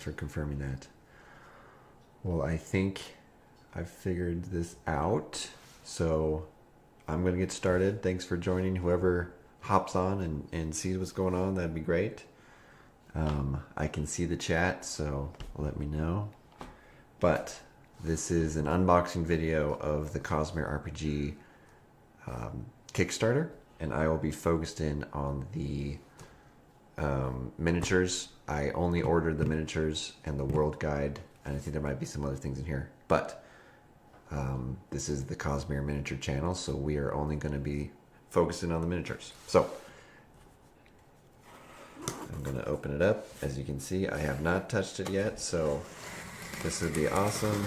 for confirming that. Well, I think I've figured this out, so I'm going to get started. Thanks for joining. Whoever hops on and sees what's going on, that'd be great. I can see the chat, so let me know. But this is an unboxing video of the Cosmere RPG Kickstarter, and I will be focused in on the miniatures. I only ordered the miniatures and the world guide, and I think there might be some other things in here. But this is the Cosmere miniature channel, so we are only going to be focusing on the miniatures. So I'm going to open it up. As you can see, I have not touched it yet, so this would be awesome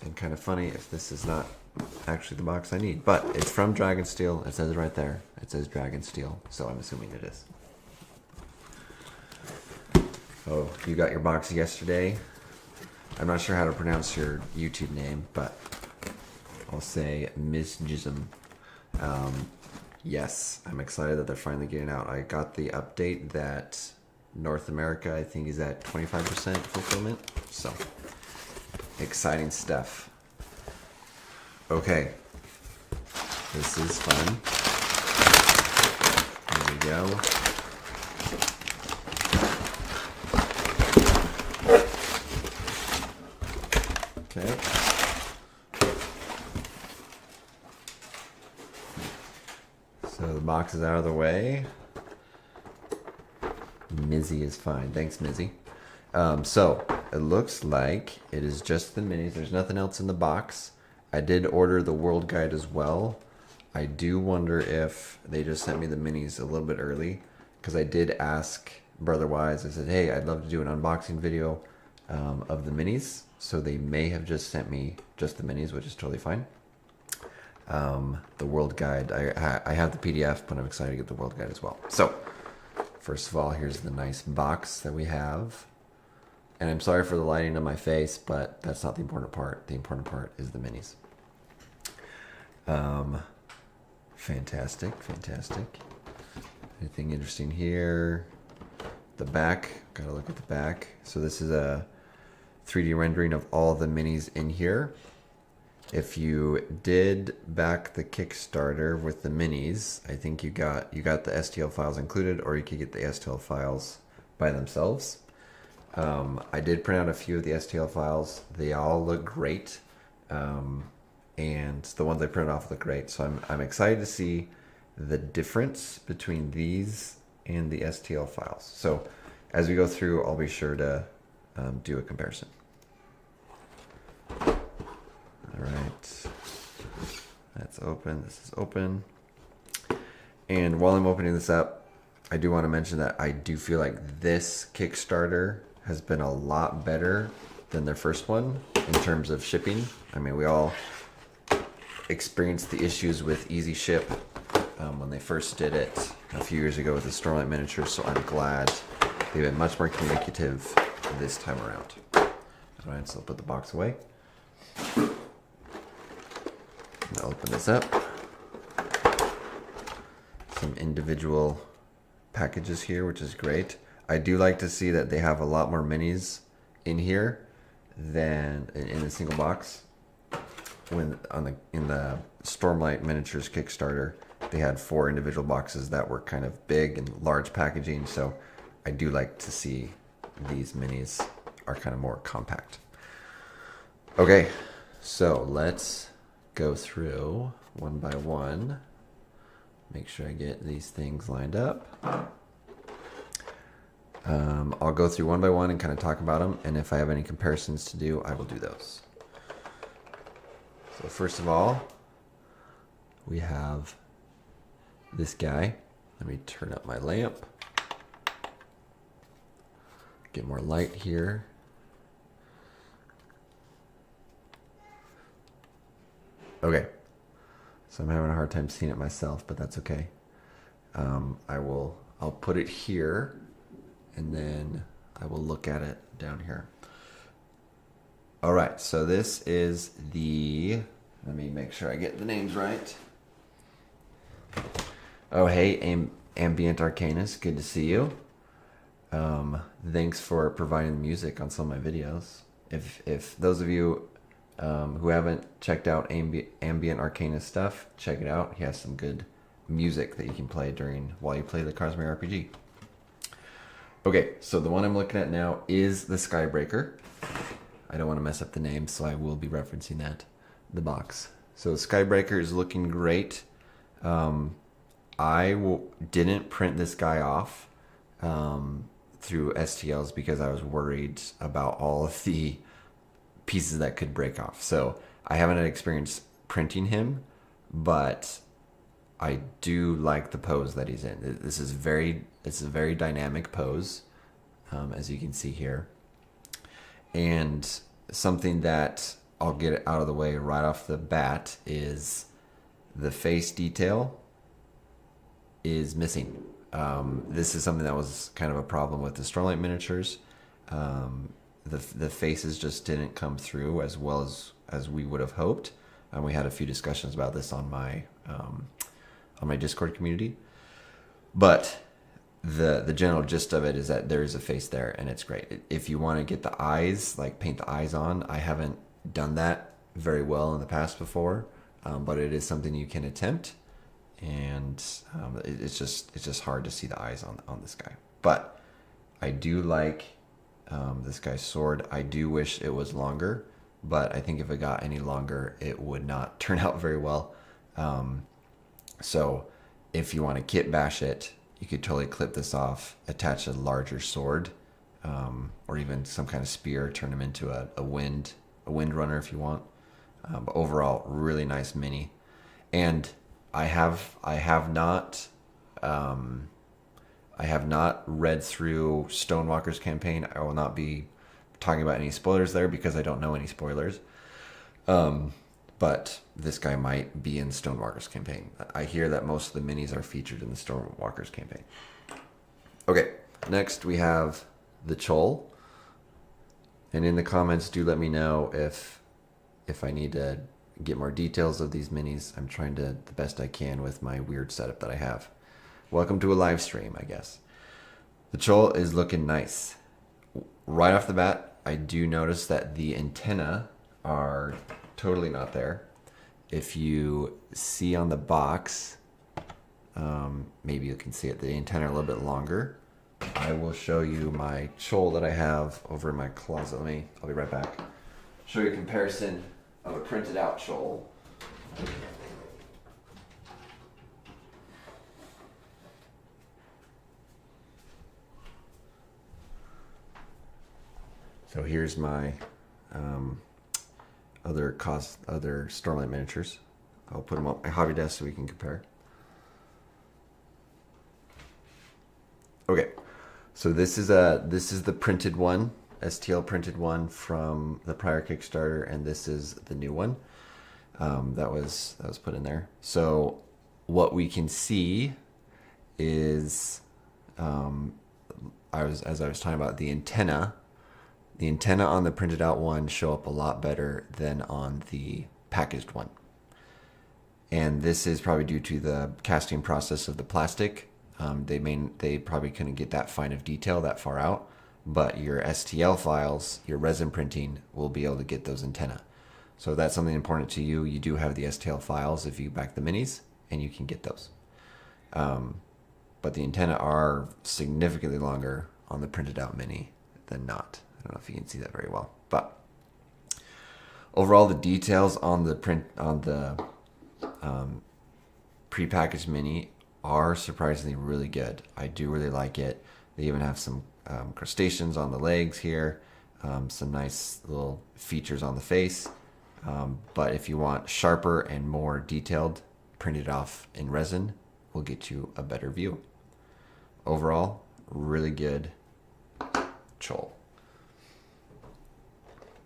and kind of funny if this is not actually the box I need. But it's from Dragonsteel. It says it right there. It says Dragonsteel, so I'm assuming it is. Oh, you got your box yesterday. I'm not sure how to pronounce your YouTube name, but I'll say Miss Jism. Yes, I'm excited that they're finally getting out. I got the update that North America, I think, is at 25% fulfillment. So, exciting stuff. Okay, this is fun. Here we go. Okay. So the box is out of the way. Mizzy is fine. Thanks, Mizzy. So it looks like it is just the minis. There's nothing else in the box. I did order the world guide as well. I do wonder if they just sent me the minis a little bit early, because I did ask Brotherwise. I said, hey, I'd love to do an unboxing video of the minis. So they may have just sent me just the minis, which is totally fine. The world guide, I have the PDF, but I'm excited to get the world guide as well. So first of all, here's the nice box that we have. And I'm sorry for the lighting on my face, but that's not the important part. The important part is the minis. Fantastic, fantastic. Anything interesting here? The back, gotta look at the back. So this is a 3D rendering of all the minis in here. If you did back the Kickstarter with the minis, I think you got the STL files included, or you could get the STL files by themselves. I did print out a few of the STL files. They all look great, and the ones I printed off look great. So I'm excited to see the difference between these and the STL files. So as we go through, I'll be sure to do a comparison. All right, that's open. This is open. And while I'm opening this up, I do want to mention that I do feel like this Kickstarter has been a lot better than their first one in terms of shipping. I mean, we all experienced the issues with Easy Ship when they first did it a few years ago with the Stormlight miniatures, so I'm glad they've been much more communicative this time around. All right, so I'll put the box away. I'll open this up. Some individual packages here, which is great. I do like to see that they have a lot more minis in here than in a single box. When in the Stormlight Miniatures Kickstarter, they had 4 individual boxes that were kind of big and large packaging. So I do like to see these minis are kind of more compact. Okay, so let's go through one by one. Make sure I get these things lined up. I'll go through one by one and kind of talk about them, and if I have any comparisons to do, I will do those. So first of all, we have this guy. Let me turn up my lamp. Get more light here. Okay, so I'm having a hard time seeing it myself, but that's okay. I'll put it here, and then I will look at it down here. All right, so this is let me make sure I get the names right. Oh, hey, Ambient Arcanus, good to see you. Thanks for providing the music on some of my videos. If those of you who haven't checked out Ambient Arcanist stuff, check it out. He has some good music that you can play while you play the Cosmere RPG. Okay, so the one I'm looking at now is the Skybreaker. I don't want to mess up the name, so I will be referencing the box. So Skybreaker is looking great. Didn't print this guy off through STLs because I was worried about all of the pieces that could break off. So I haven't had experience printing him, but I do like the pose that he's in. It's a very dynamic pose, as you can see here. And something that I'll get out of the way right off the bat is the face detail is missing. This is something that was kind of a problem with the Stormlight miniatures. The faces just didn't come through as well as we would have hoped. And we had a few discussions about this on my Discord community. But the general gist of it is that there is a face there, and it's great. If you want to get the eyes, like paint the eyes on, I haven't done that very well in the past before, but it is something you can attempt. And it's just hard to see the eyes on this guy. But I do like this guy's sword. I do wish it was longer, but I think if it got any longer, it would not turn out very well. So if you want to kit bash it, you could totally clip this off, attach a larger sword, or even some kind of spear, turn him into a wind runner if you want. But overall, really nice mini. And I have not read through Stonewalker's campaign. I will not be talking about any spoilers there because I don't know any spoilers. But this guy might be in Stonewalker's campaign. I hear that most of the minis are featured in the Stonewalker's campaign. Okay, next we have the Chol. And in the comments, do let me know if I need to get more details of these minis. I'm trying to the best I can with my weird setup that I have. Welcome to a live stream, I guess. The Chol is looking nice. Right off the bat, I do notice that the antenna are totally not there. If you see on the box, maybe you can see it, the antenna are a little bit longer. I will show you my Chol that I have over in my closet. I'll be right back. Show you a comparison of a printed out Chol. So here's my other Stormlight miniatures. I'll put them on my hobby desk so we can compare. Okay, so this is the printed one, STL printed one from the prior Kickstarter, and this is the new one that was put in there. So what we can see is, as I was talking about, the antenna on the printed out one show up a lot better than on the packaged one. And this is probably due to the casting process of the plastic. They probably couldn't get that fine of detail that far out, but your STL files, your resin printing, will be able to get those antenna. So if that's something important to you, you do have the STL files if you back the minis, and you can get those. But the antenna are significantly longer on the printed out mini than not. I don't know if you can see that very well, but overall, the details on the prepackaged mini are surprisingly really good. I do really like it. They even have some crustaceans on the legs here, some nice little features on the face. But if you want sharper and more detailed, printed off in resin will get you a better view. Overall, really good Chol.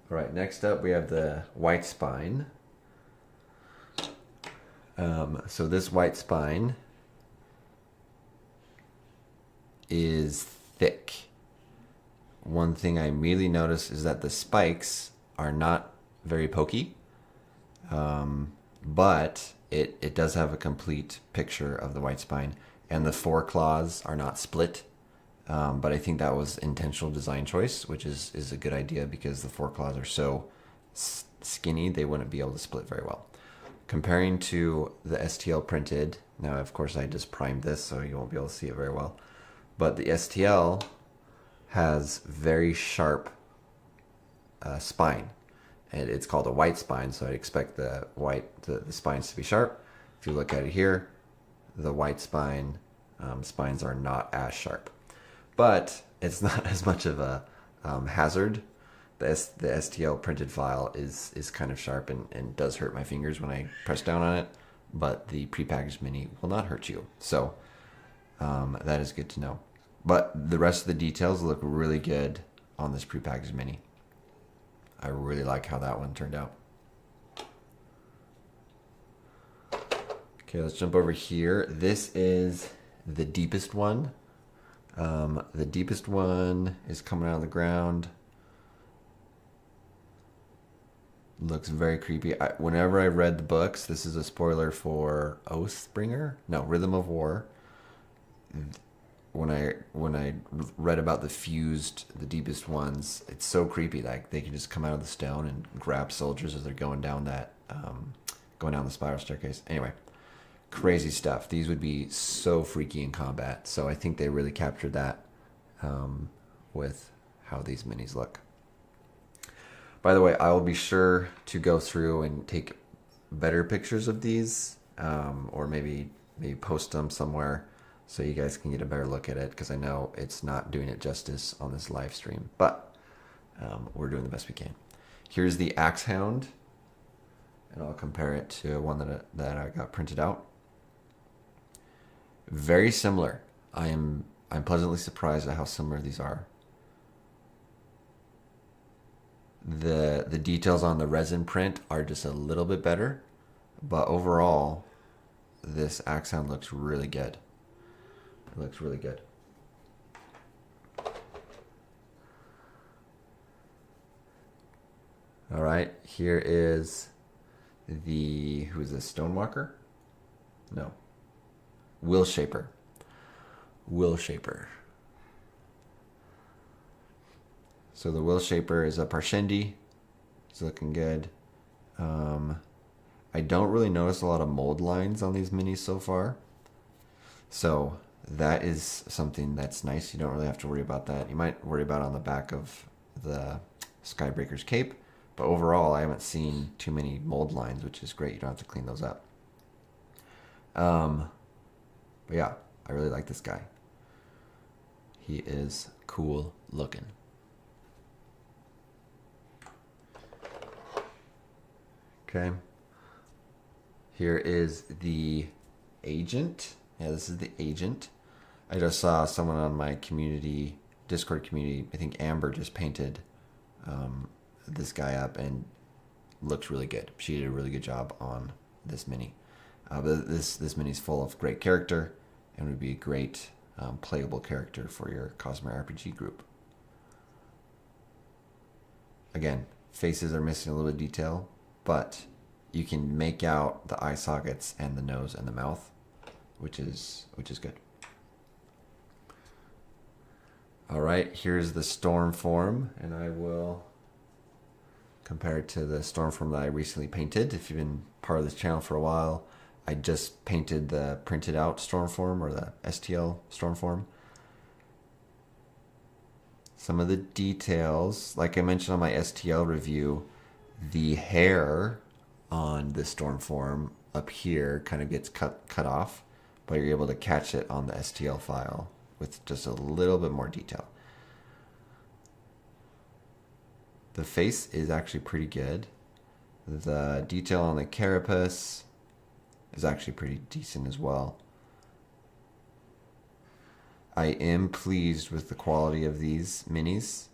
All right, next up we have the white spine. So this white spine is thick. One thing I immediately noticed is that the spikes are not very pokey, but it does have a complete picture of the white spine, and the foreclaws are not split. But I think that was intentional design choice, which is a good idea because the foreclaws are so skinny, they wouldn't be able to split very well. Comparing to the STL printed, now of course I just primed this so you won't be able to see it very well, but the STL has very sharp spine, and it's called a white spine, so I'd expect the spines to be sharp. If you look at it here, the white spines are not as sharp, but it's not as much of a hazard. The STL printed file is kind of sharp and does hurt my fingers when I press down on it, but the prepackaged mini will not hurt you. So that is good to know. But the rest of the details look really good on this prepackaged mini. I really like how that one turned out. Okay, let's jump over here. This is the deepest one. The deepest one is coming out of the ground. Looks very creepy. Whenever I read the books, this is a spoiler for Oathbringer? No, Rhythm of War. When I read about the deepest ones, it's so creepy. Like they can just come out of the stone and grab soldiers as they're going down the spiral staircase. Anyway, crazy stuff. These would be so freaky in combat. So I think they really captured that with how these minis look. By the way, I will be sure to go through and take better pictures of these, or maybe post them somewhere so you guys can get a better look at it, because I know it's not doing it justice on this live stream, but we're doing the best we can. Here's the Axe Hound, and I'll compare it to one that I got printed out. Very similar. I'm pleasantly surprised at how similar these are. The details on the resin print are just a little bit better, but overall, this Axe Hound looks really good. It looks really good. All right, here is who's this, Stonewalker? No. Will Shaper. So the Will Shaper is a Parshendi. It's looking good. I don't really notice a lot of mold lines on these minis so far. So that is something that's nice. You don't really have to worry about that. You might worry about it on the back of the Skybreaker's cape. But overall, I haven't seen too many mold lines, which is great. You don't have to clean those up. But yeah, I really like this guy. He is cool looking. Okay. Here is the Agent. Yeah, this is the Agent. I just saw someone on my Discord community, I think Amber, just painted this guy up and looks really good. She did a really good job on this mini. But this mini is full of great character and would be a great playable character for your Cosmere RPG group. Again, faces are missing a little bit of detail, but you can make out the eye sockets and the nose and the mouth, which is good. All right, here's the Storm form, and I will compare it to the Storm form that I recently painted. If you've been part of this channel for a while, I just painted the printed out Storm form, or the STL Storm form. Some of the details, like I mentioned on my STL review, the hair on the Storm form up here kind of gets cut off, but you're able to catch it on the STL file with just a little bit more detail. The face is actually pretty good. The detail on the carapace is actually pretty decent as well. I am pleased with the quality of these minis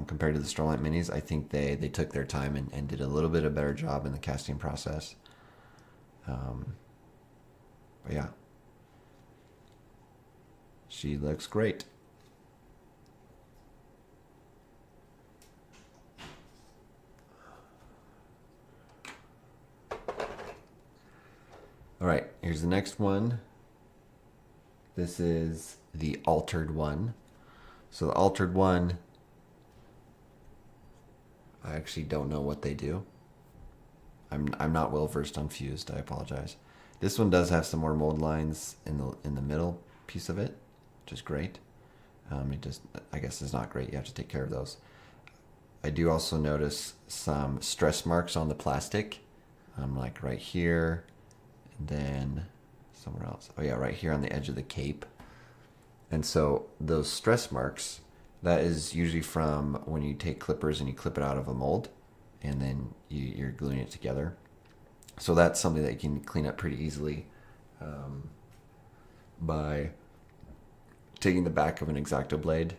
compared to the Stormlight minis. I think they took their time and did a little bit of a better job in the casting process. But yeah, she looks great. All right, here's the next one. This is the altered one. So the altered one, I actually don't know what they do. I'm not well versed on fused. I apologize. This one does have some more mold lines in the middle piece of it, which is great. It just, I guess, is not great. You have to take care of those. I do also notice some stress marks on the plastic, like right here, and then somewhere else. Oh yeah, right here on the edge of the cape. And so those stress marks, that is usually from when you take clippers and you clip it out of a mold, and then you're gluing it together. So that's something that you can clean up pretty easily by taking the back of an X-Acto blade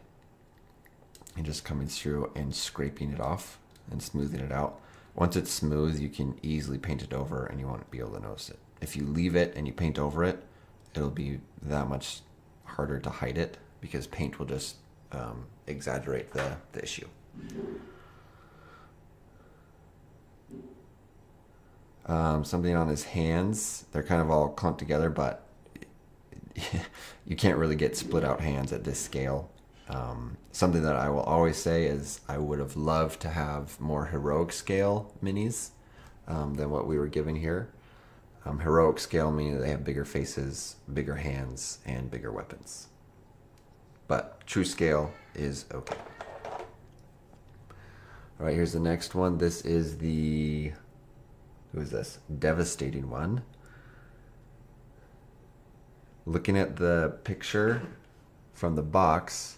and just coming through and scraping it off and smoothing it out. Once it's smooth, you can easily paint it over and you won't be able to notice it. If you leave it and you paint over it, it'll be that much harder to hide it because paint will just exaggerate the issue. Something on his hands, they're kind of all clumped together, but you can't really get split out hands at this scale. Something that I will always say is I would have loved to have more heroic scale minis than what we were given here. Heroic scale meaning that they have bigger faces, bigger hands, and bigger weapons. But true scale is okay. All right, here's the next one. This is the, who is this? Devastating one. Looking at the picture from the box,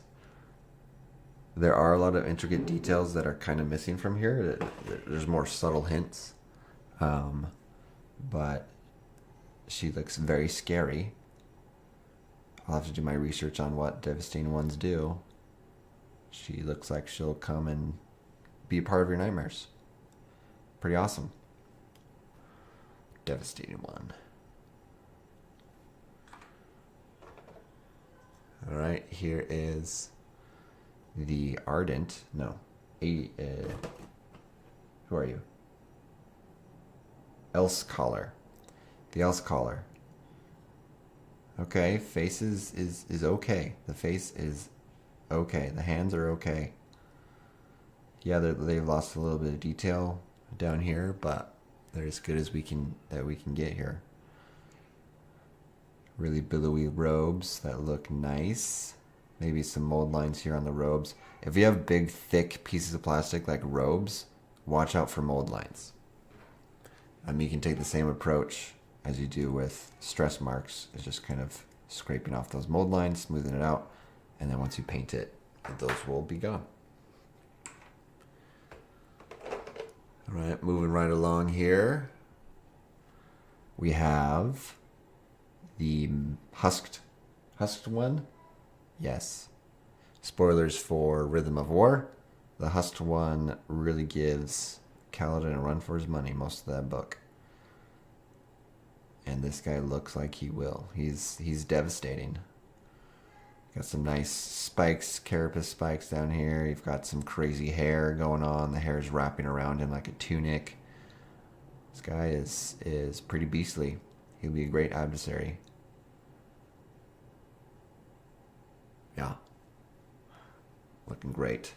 there are a lot of intricate details that are kind of missing from here. There's more subtle hints. But she looks very scary. I'll have to do my research on what devastating ones do. She looks like she'll come and be a part of your nightmares. Pretty awesome. Devastating one. All right, here is the Ardent. No, who are you? Else Collar. The Else Collar. Okay, face is okay. The face is okay. The hands are okay. Yeah, they've lost a little bit of detail down here, but they're as good as we can get here. Really billowy robes that look nice. Maybe some mold lines here on the robes. If you have big, thick pieces of plastic like robes, watch out for mold lines. You can take the same approach as you do with stress marks. It's just kind of scraping off those mold lines, smoothing it out, and then once you paint it, those will be gone. All right, moving right along here. We have the husked one. Yes. Spoilers for Rhythm of War. The husked one really gives Kaladin a run for his money most of that book. And this guy looks like he will. He's devastating. Got some nice spikes, carapace spikes down here. You've got some crazy hair going on. The hair is wrapping around him like a tunic. This guy is pretty beastly. He'll be a great adversary. Yeah. Looking great.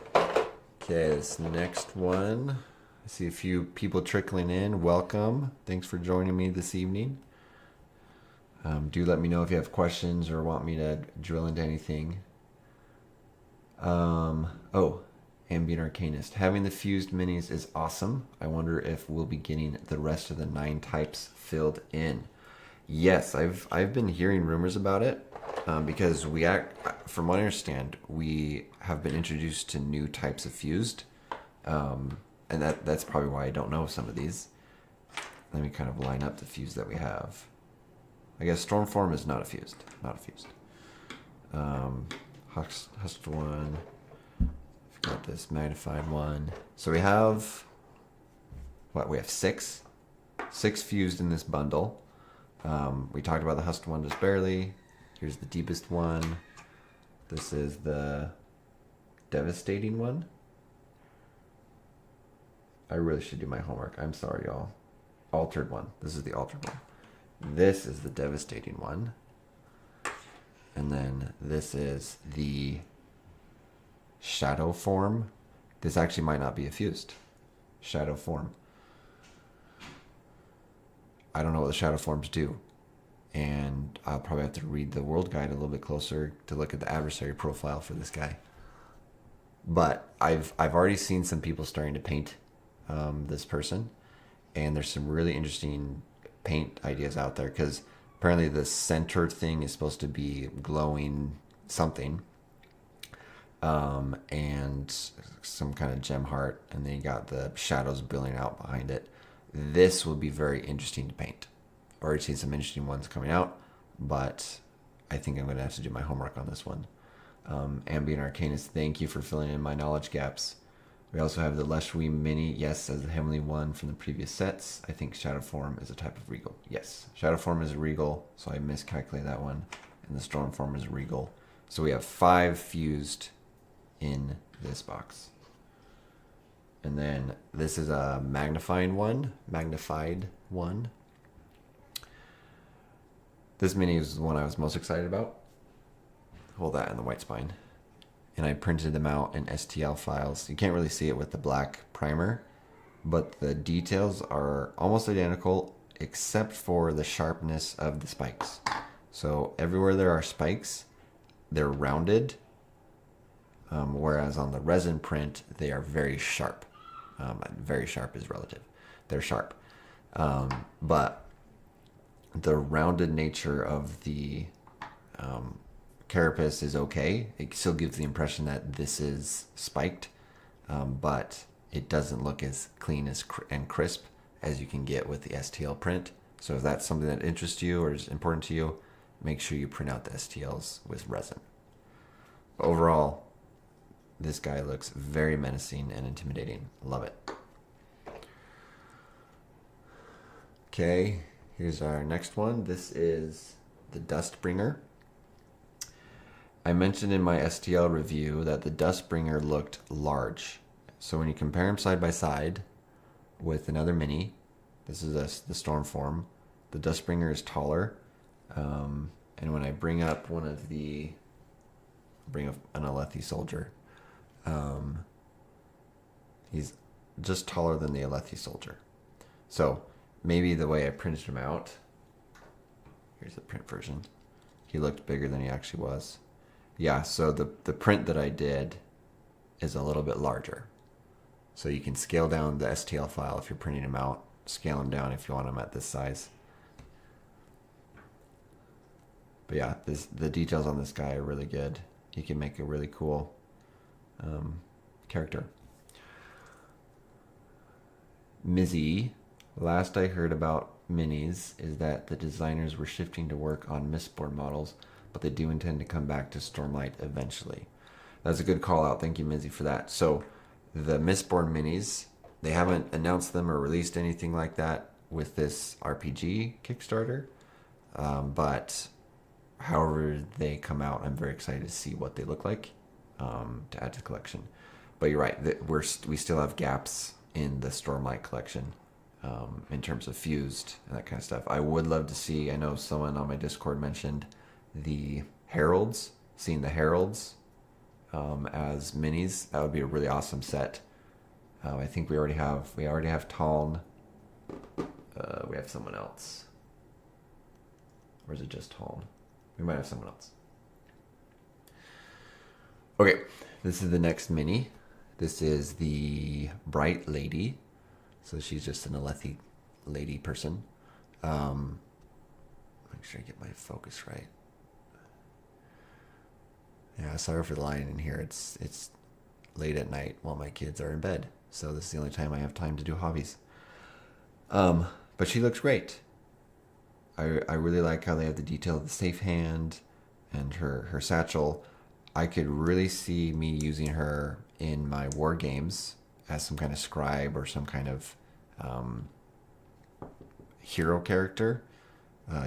Okay, this next one. I see a few people trickling in. Welcome. Thanks for joining me this evening. Do let me know if you have questions or want me to drill into anything. Ambient Arcanist. Having the fused minis is awesome. I wonder if we'll be getting the rest of the 9 types filled in. Yes, I've been hearing rumors about it because from what I understand, we have been introduced to new types of fused, and that's probably why I don't know some of these. Let me kind of line up the fused that we have. I guess Stormform is not a fused. Husked one. We've got this magnified one. So we have we have 6 fused in this bundle. We talked about the husked one just barely. Here's the deepest one. This is the devastating one. I really should do my homework. I'm sorry, y'all. Altered one. This is the altered one. This is the devastating one. And then this is the shadow form. This actually might not be a fused shadow form. I don't know what the shadow forms do. And I'll probably have to read the world guide a little bit closer to look at the adversary profile for this guy. But I've already seen some people starting to paint this person, and there's some really interesting paint ideas out there, because apparently the center thing is supposed to be glowing something, and some kind of gem heart, and then you got the shadows building out behind it. This will be very interesting to paint. I've already seen some interesting ones coming out, but I think I'm going to have to do my homework on this one. Ambient Arcanist, thank you for filling in my knowledge gaps. We also have the Leshwi Mini, yes, as the Heavenly One from the previous sets. I think Shadow Form is a type of Regal. Yes, Shadow Form is a Regal, so I miscalculated that one. And the Storm Form is a Regal. So we have 5 fused in this box. And then this is a magnified one. This mini is the one I was most excited about. Hold that in the white spine. And I printed them out in STL files. You can't really see it with the black primer, but the details are almost identical except for the sharpness of the spikes. So everywhere there are spikes, they're rounded, whereas on the resin print, they are very sharp. Very sharp is relative. They're sharp. But the rounded nature of the carapace is okay. It still gives the impression that this is spiked, but it doesn't look as clean and crisp as you can get with the STL print. So if that's something that interests you or is important to you, make sure you print out the STLs with resin. But overall, this guy looks very menacing and intimidating. Love it. Okay, here's our next one. This is the Dustbringer. I mentioned in my STL review that the Dustbringer looked large. So when you compare them side by side with another mini, this is the Storm Form, the Dustbringer is taller. And when I bring up an Alethi soldier, he's just taller than the Alethi soldier. So maybe the way I printed him out, here's the print version, he looked bigger than he actually was. Yeah, so the print that I did is a little bit larger. So you can scale down the STL file if you're printing them out, scale them down if you want them at this size. But yeah, the details on this guy are really good. You can make a really cool character. Mizzy, last I heard about minis is that the designers were shifting to work on Mistborn models, but they do intend to come back to Stormlight eventually. That's a good call out. Thank you, Mizzy, for that. So the Mistborn minis, they haven't announced them or released anything like that with this RPG Kickstarter. But however they come out, I'm very excited to see what they look like to add to the collection. But you're right, we still have gaps in the Stormlight collection in terms of fused and that kind of stuff. I would love to see, I know someone on my Discord mentioned the Heralds, seeing the Heralds as minis. That would be a really awesome set. I think we already have Taln. We have someone else. Or is it just Taln? We might have someone else. Okay, this is the next mini. This is the Bright Lady. So she's just an Alethi lady person. Make sure I get my focus right. Yeah, sorry for the line in here. It's late at night while my kids are in bed. So this is the only time I have time to do hobbies. But she looks great. I really like how they have the detail of the safe hand and her satchel. I could really see me using her in my war games as some kind of scribe or some kind of hero character,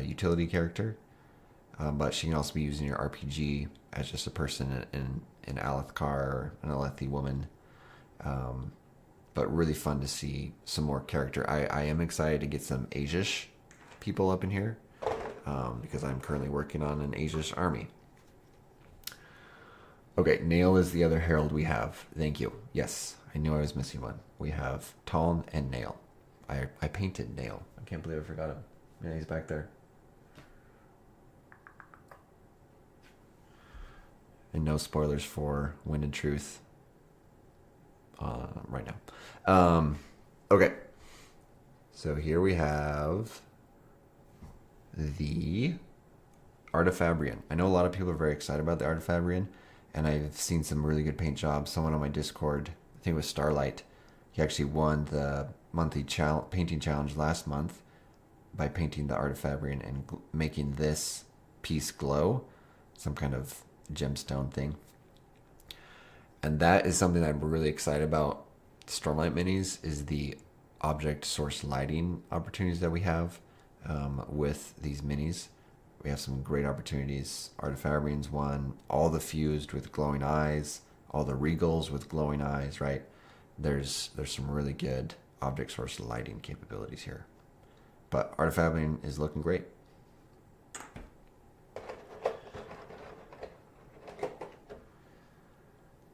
utility character. But she can also be used in your RPG as just a person in Alethkar or an Alethi woman. But really fun to see some more character. I am excited to get some Asish people up in here because I'm currently working on an Asish army. Okay, Nail is the other herald we have. Thank you. Yes, I knew I was missing one. We have Taln and Nail. I painted Nail. I can't believe I forgot him. Yeah, he's back there. And no spoilers for Wind and Truth right now. Okay, so here we have the Artifabrian. I know a lot of people are very excited about the Artifabrian, and I've seen some really good paint jobs. Someone on my Discord, I think it was Starlight, he actually won the monthly painting challenge last month by painting the Artifabrian and making this piece glow, some kind of gemstone thing. And that is something I'm really excited about. Stormlight minis is the object source lighting opportunities that we have with these minis. We have some great opportunities. Artifabrian's one, all the fused with glowing eyes, all the regals with glowing eyes, right? There's some really good object source lighting capabilities here. But Artifabrian is looking great.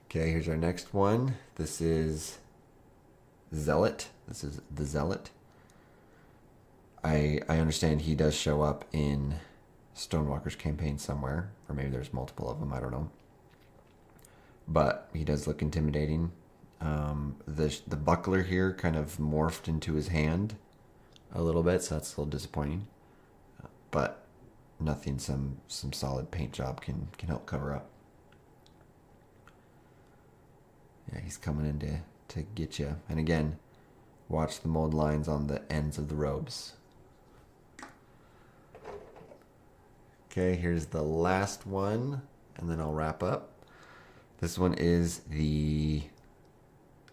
Okay, here's our next one. This is Zealot. This is the Zealot. I understand he does show up in Stonewalker's campaign somewhere, or maybe there's multiple of them, I don't know. But he does look intimidating. The buckler here kind of morphed into his hand a little bit, so that's a little disappointing. But nothing some solid paint job can help cover up. Yeah, he's coming in to get you. And again, watch the mold lines on the ends of the robes. Okay, here's the last one, and then I'll wrap up. This one is the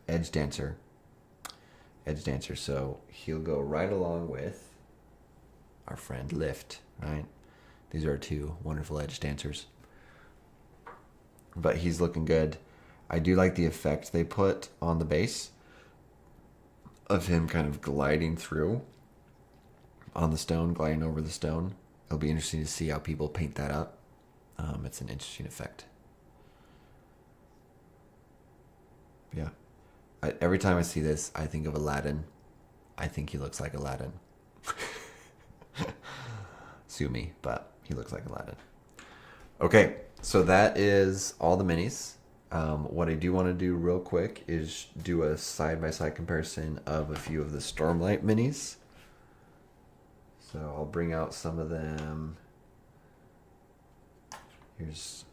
Edge Dancer. Edge Dancer, so he'll go right along with our friend Lift, right? These are two wonderful Edge Dancers. But he's looking good. I do like the effect they put on the base of him kind of gliding through on the stone, gliding over the stone. It'll be interesting to see how people paint that up. It's an interesting effect. Yeah. Every time I see this, I think of Aladdin. I think he looks like Aladdin. Sue me, but he looks like Aladdin. Okay, so that is all the minis. What I do want to do real quick is do a side-by-side comparison of a few of the Stormlight minis. So I'll bring out some of them. Here's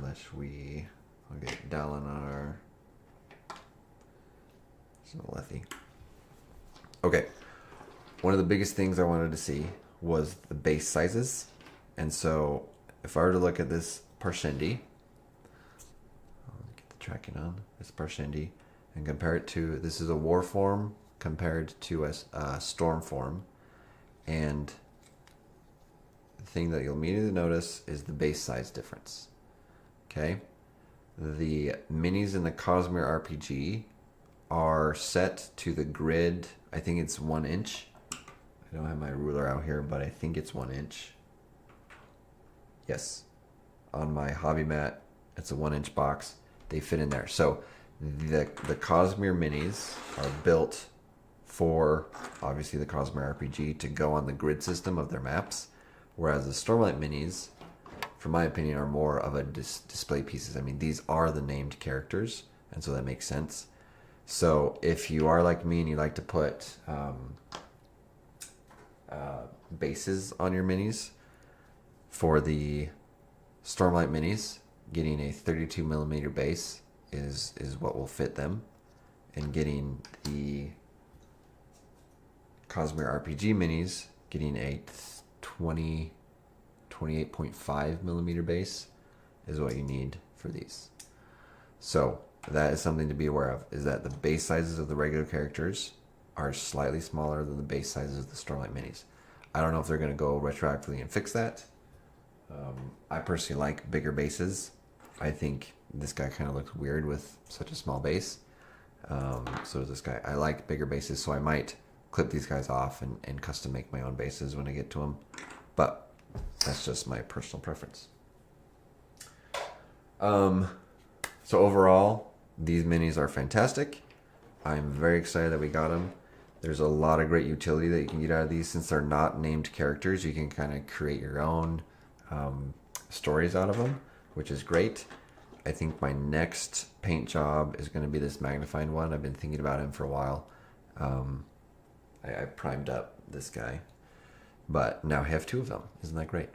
Leshwi. I'll get Dalinar. Some Lethe. Okay. One of the biggest things I wanted to see was the base sizes. And so if I were to look at this Parshendi, get the tracking on, this Parshendi, and compare it to, this is a war form compared to a storm form. And the thing that you'll immediately notice is the base size difference. Okay? The minis in the Cosmere RPG are set to the grid, I think it's 1 inch. I don't have my ruler out here, but I think it's 1 inch. Yes. On my hobby mat, it's a 1 inch box. They fit in there. So the Cosmere minis are built for, obviously, the Cosmere RPG to go on the grid system of their maps, whereas the Stormlight minis, for my opinion, are more of a display pieces. I mean, these are the named characters, and so that makes sense. So if you are like me and you like to put bases on your minis, for the Stormlight minis, getting a 32 millimeter base is what will fit them, and getting the Cosmere RPG minis, getting a 28.5 millimeter base is what you need for these. So that is something to be aware of, is that the base sizes of the regular characters are slightly smaller than the base sizes of the Stormlight minis. I don't know if they're going to go retroactively and fix that. I personally like bigger bases. I think this guy kind of looks weird with such a small base. So does this guy. I like bigger bases, so I might clip these guys off and custom make my own bases when I get to them. But that's just my personal preference. So overall, these minis are fantastic. I'm very excited that we got them. There's a lot of great utility that you can get out of these. Since they're not named characters, you can kind of create your own stories out of them, which is great. I think my next paint job is going to be this magnifying one. I've been thinking about him for a while. I primed up this guy, but now I have two of them. Isn't that great?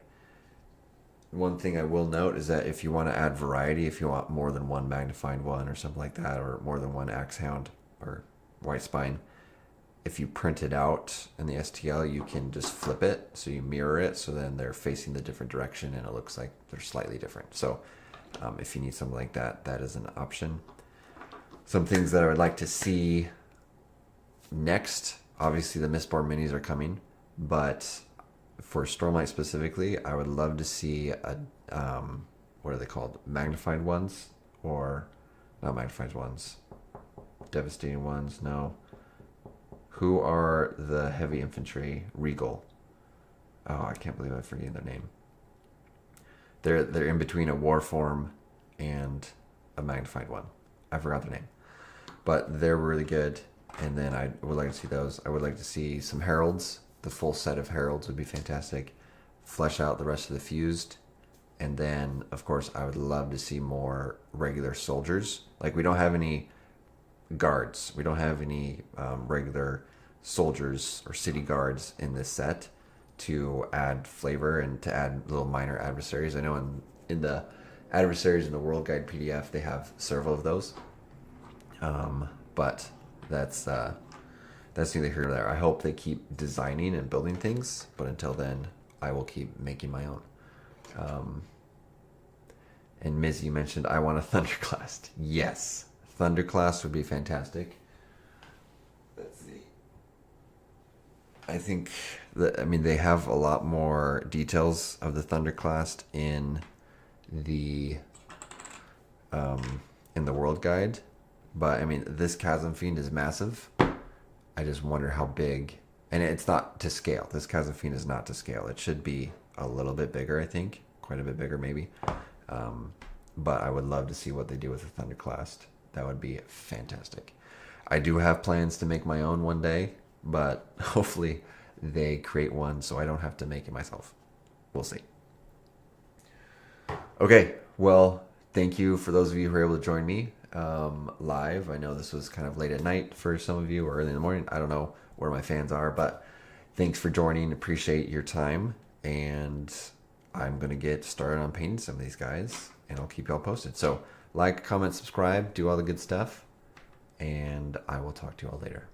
One thing I will note is that if you want to add variety, if you want more than one magnifying one or something like that, or more than one axe hound or white spine, if you print it out in the STL, you can just flip it, so you mirror it, so then they're facing the different direction and it looks like they're slightly different. So if you need something like that, that is an option. Some things that I would like to see next, obviously the Mistborn minis are coming, but for Stormlight specifically, I would love to see a what are they called? Magnified ones, or not magnified ones? Devastating ones? No. Who are the heavy infantry? Regal. Oh, I can't believe I'm forgetting their name. They're in between a war form and a magnified one. I forgot their name, but they're really good. And then I would like to see those. I would like to see some heralds. The full set of heralds would be fantastic. Flesh out the rest of the fused. And then, of course, I would love to see more regular soldiers. Like, we don't have any guards. We don't have any regular soldiers or city guards in this set to add flavor and to add little minor adversaries. I know in the adversaries in the World Guide PDF, they have several of those. But that's neither here nor there. I hope they keep designing and building things, but until then, I will keep making my own. And Miz, you mentioned I want a Thunderclast. Yes, Thunderclast would be fantastic. Let's see. I think they have a lot more details of the Thunderclast in the World Guide, but this Chasm Fiend is massive. I just wonder how big, and it's not to scale. This Chasm Fiend is not to scale. It should be a little bit bigger, I think, quite a bit bigger maybe. But I would love to see what they do with the Thunderclast. That would be fantastic. I do have plans to make my own one day, but hopefully they create one so I don't have to make it myself. We'll see. Okay, well, thank you for those of you who were able to join me live. I know this was kind of late at night for some of you, or early in the morning. I don't know where my fans are, but thanks for joining. Appreciate your time, and I'm going to get started on painting some of these guys, and I'll keep y'all posted. So like, comment, subscribe, do all the good stuff, and I will talk to you all later.